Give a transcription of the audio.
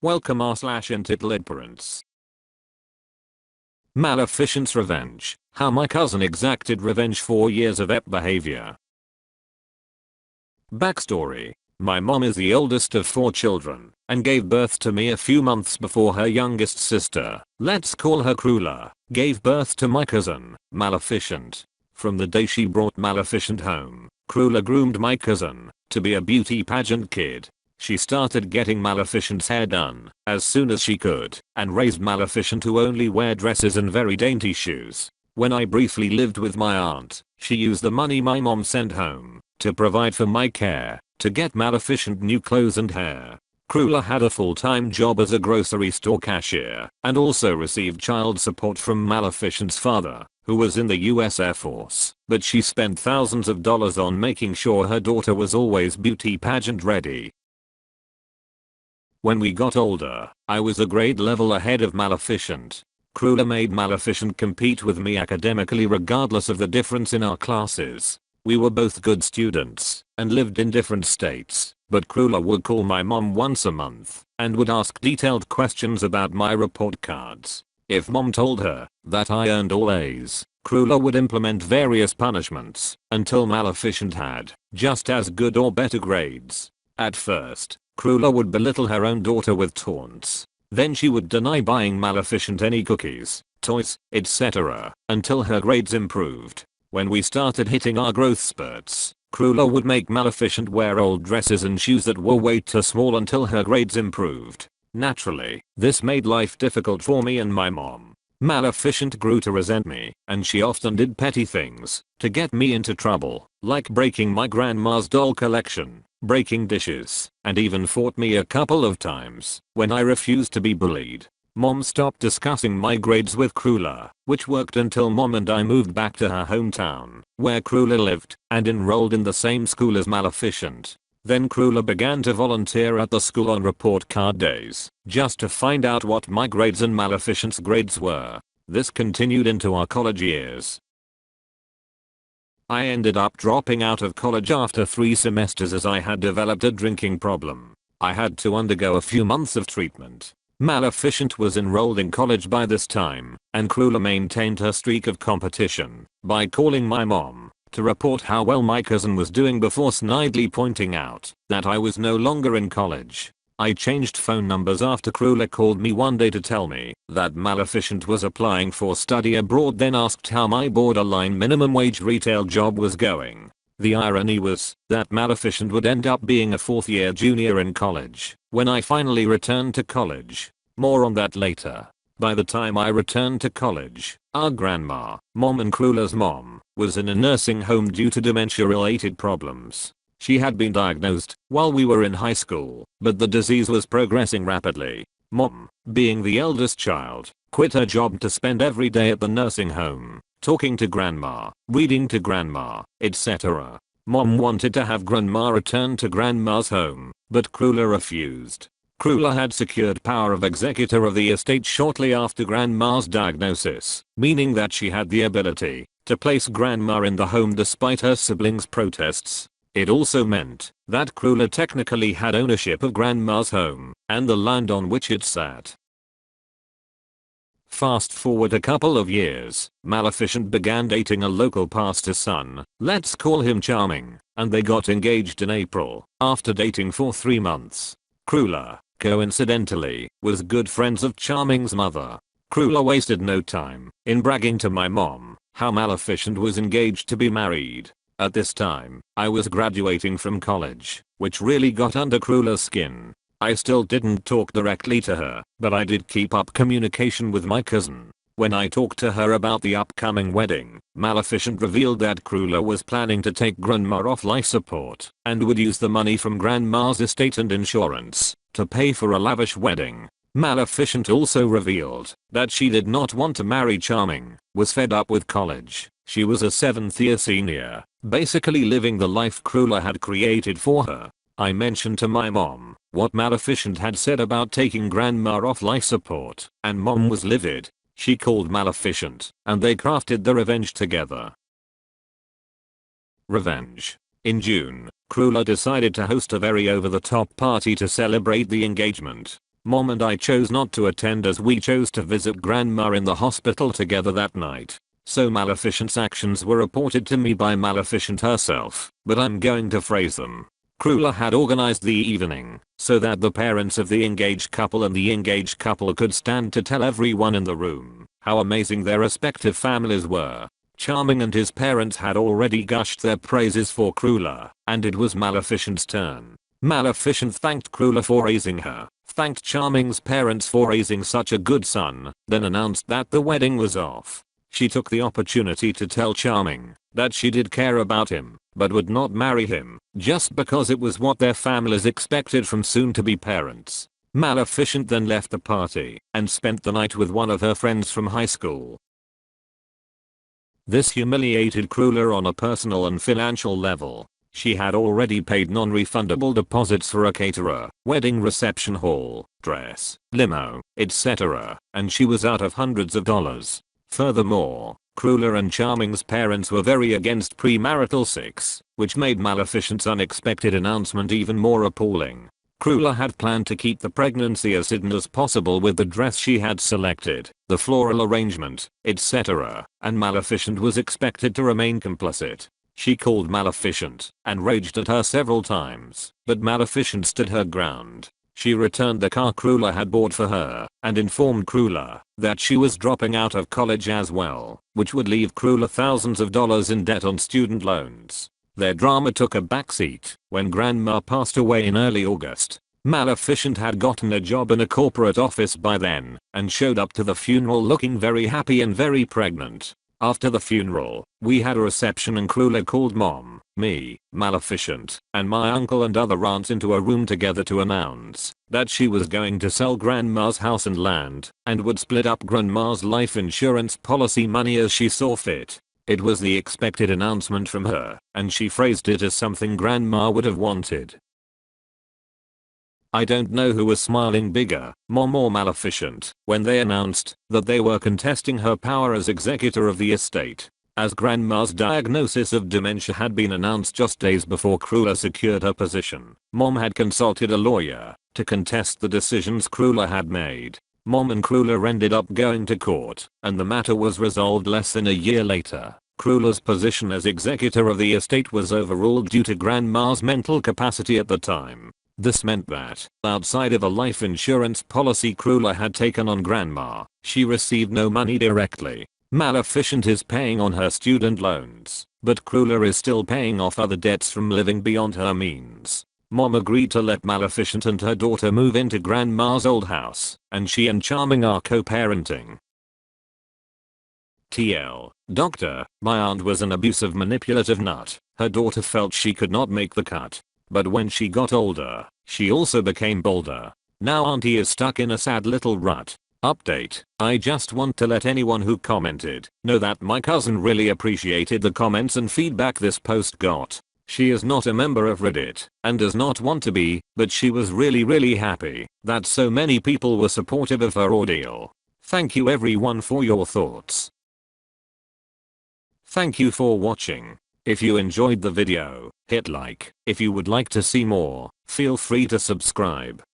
Welcome r/EntitledParents. Maleficent's revenge. How my cousin exacted revenge for years of ep behavior. Backstory. My mom is the oldest of 4 children and gave birth to me a few months before her youngest sister, let's call her Cruella, gave birth to my cousin, Maleficent. From the day she brought Maleficent home, Cruella groomed my cousin to be a beauty pageant kid. She started getting Maleficent's hair done as soon as she could and raised Maleficent to only wear dresses and very dainty shoes. When I briefly lived with my aunt, she used the money my mom sent home to provide for my care, to get Maleficent new clothes and hair. Cruella had a full-time job as a grocery store cashier and also received child support from Maleficent's father, who was in the US Air Force, but she spent thousands of dollars on making sure her daughter was always beauty pageant ready. When we got older, I was a grade level ahead of Maleficent. Cruella made Maleficent compete with me academically regardless of the difference in our classes. We were both good students and lived in different states, but Cruella would call my mom once a month and would ask detailed questions about my report cards. If mom told her that I earned all A's, Cruella would implement various punishments until Maleficent had just as good or better grades. At first, Cruella would belittle her own daughter with taunts. Then she would deny buying Maleficent any cookies, toys, etc. until her grades improved. When we started hitting our growth spurts, Cruella would make Maleficent wear old dresses and shoes that were way too small until her grades improved. Naturally, this made life difficult for me and my mom. Maleficent grew to resent me, and she often did petty things to get me into trouble, like breaking my grandma's doll collection, breaking dishes, and even fought me a couple of times when I refused to be bullied. Mom stopped discussing my grades with Cruella, which worked until mom and I moved back to her hometown, where Cruella lived, and enrolled in the same school as Maleficent. Then Cruella began to volunteer at the school on report card days, just to find out what my grades and Maleficent's grades were. This continued into our college years. I ended up dropping out of college after 3 semesters as I had developed a drinking problem. I had to undergo a few months of treatment. Maleficent was enrolled in college by this time, and Cruella maintained her streak of competition by calling my mom to report how well my cousin was doing before snidely pointing out that I was no longer in college. I changed phone numbers after Cruella called me one day to tell me that Maleficent was applying for study abroad, then asked how my borderline minimum wage retail job was going. The irony was that Maleficent would end up being a 4th-year junior in college when I finally returned to college. More on that later. By the time I returned to college, our grandma, mom and Cruella's mom, was in a nursing home due to dementia-related problems. She had been diagnosed while we were in high school, but the disease was progressing rapidly. Mom, being the eldest child, quit her job to spend every day at the nursing home, talking to grandma, reading to grandma, etc. Mom wanted to have grandma return to grandma's home, but Cruella refused. Cruella had secured power of executor of the estate shortly after grandma's diagnosis, meaning that she had the ability to place grandma in the home despite her siblings' protests. It also meant that Cruella technically had ownership of grandma's home and the land on which it sat. Fast forward a couple of years, Maleficent began dating a local pastor's son, let's call him Charming, and they got engaged in April, after dating for 3 months. Cruella, coincidentally, was good friends of Charming's mother. Cruella wasted no time in bragging to my mom how Maleficent was engaged to be married. At this time, I was graduating from college, which really got under Cruella's skin. I still didn't talk directly to her, but I did keep up communication with my cousin. When I talked to her about the upcoming wedding, Maleficent revealed that Cruella was planning to take grandma off life support and would use the money from grandma's estate and insurance to pay for a lavish wedding. Maleficent also revealed that she did not want to marry Charming, was fed up with college. She was a 7th-year senior, basically living the life Cruella had created for her. I mentioned to my mom what Maleficent had said about taking grandma off life support, and mom was livid. She called Maleficent, and they crafted the revenge together. Revenge. In June, Cruella decided to host a very over-the-top party to celebrate the engagement. Mom and I chose not to attend as we chose to visit grandma in the hospital together that night. So Maleficent's actions were reported to me by Maleficent herself, but I'm going to phrase them. Cruella had organized the evening so that the parents of the engaged couple and the engaged couple could stand to tell everyone in the room how amazing their respective families were. Charming and his parents had already gushed their praises for Cruella, and it was Maleficent's turn. Maleficent thanked Cruella for raising her, thanked Charming's parents for raising such a good son, then announced that the wedding was off. She took the opportunity to tell Charming that she did care about him, but would not marry him, just because it was what their families expected from soon-to-be parents. Maleficent then left the party and spent the night with one of her friends from high school. This humiliated Cruella on a personal and financial level. She had already paid non-refundable deposits for a caterer, wedding reception hall, dress, limo, etc., and she was out of hundreds of dollars. Furthermore, Cruella and Charming's parents were very against premarital sex, which made Maleficent's unexpected announcement even more appalling. Cruella had planned to keep the pregnancy as hidden as possible with the dress she had selected, the floral arrangement, etc., and Maleficent was expected to remain complicit. She called Maleficent and raged at her several times, but Maleficent stood her ground. She returned the car Cruella had bought for her and informed Cruella that she was dropping out of college as well, which would leave Cruella thousands of dollars in debt on student loans. Their drama took a backseat when Grandma passed away in early August. Maleficent had gotten a job in a corporate office by then and showed up to the funeral looking very happy and very pregnant. After the funeral, we had a reception and Cruella called Mom, me, Maleficent, and my uncle and other aunts into a room together to announce that she was going to sell Grandma's house and land and would split up Grandma's life insurance policy money as she saw fit. It was the expected announcement from her, and she phrased it as something Grandma would have wanted. I don't know who was smiling bigger, Mom or Maleficent, when they announced that they were contesting her power as executor of the estate. As Grandma's diagnosis of dementia had been announced just days before Cruella secured her position, Mom had consulted a lawyer to contest the decisions Cruella had made. Mom and Cruella ended up going to court, and the matter was resolved less than a year later. Cruella's position as executor of the estate was overruled due to Grandma's mental capacity at the time. This meant that, outside of a life insurance policy Cruella had taken on Grandma, she received no money directly. Maleficent is paying on her student loans, but Cruella is still paying off other debts from living beyond her means. Mom agreed to let Maleficent and her daughter move into Grandma's old house, and she and Charming are co-parenting. TL. Doctor, my aunt was an abusive manipulative nut. Her daughter felt she could not make the cut. But when she got older, she also became bolder. Now auntie is stuck in a sad little rut. Update. I just want to let anyone who commented know that my cousin really appreciated the comments and feedback this post got. She is not a member of Reddit and does not want to be, but she was really happy that so many people were supportive of her ordeal. Thank you everyone for your thoughts. Thank you for watching. If you enjoyed the video, hit like. If you would like to see more, feel free to subscribe.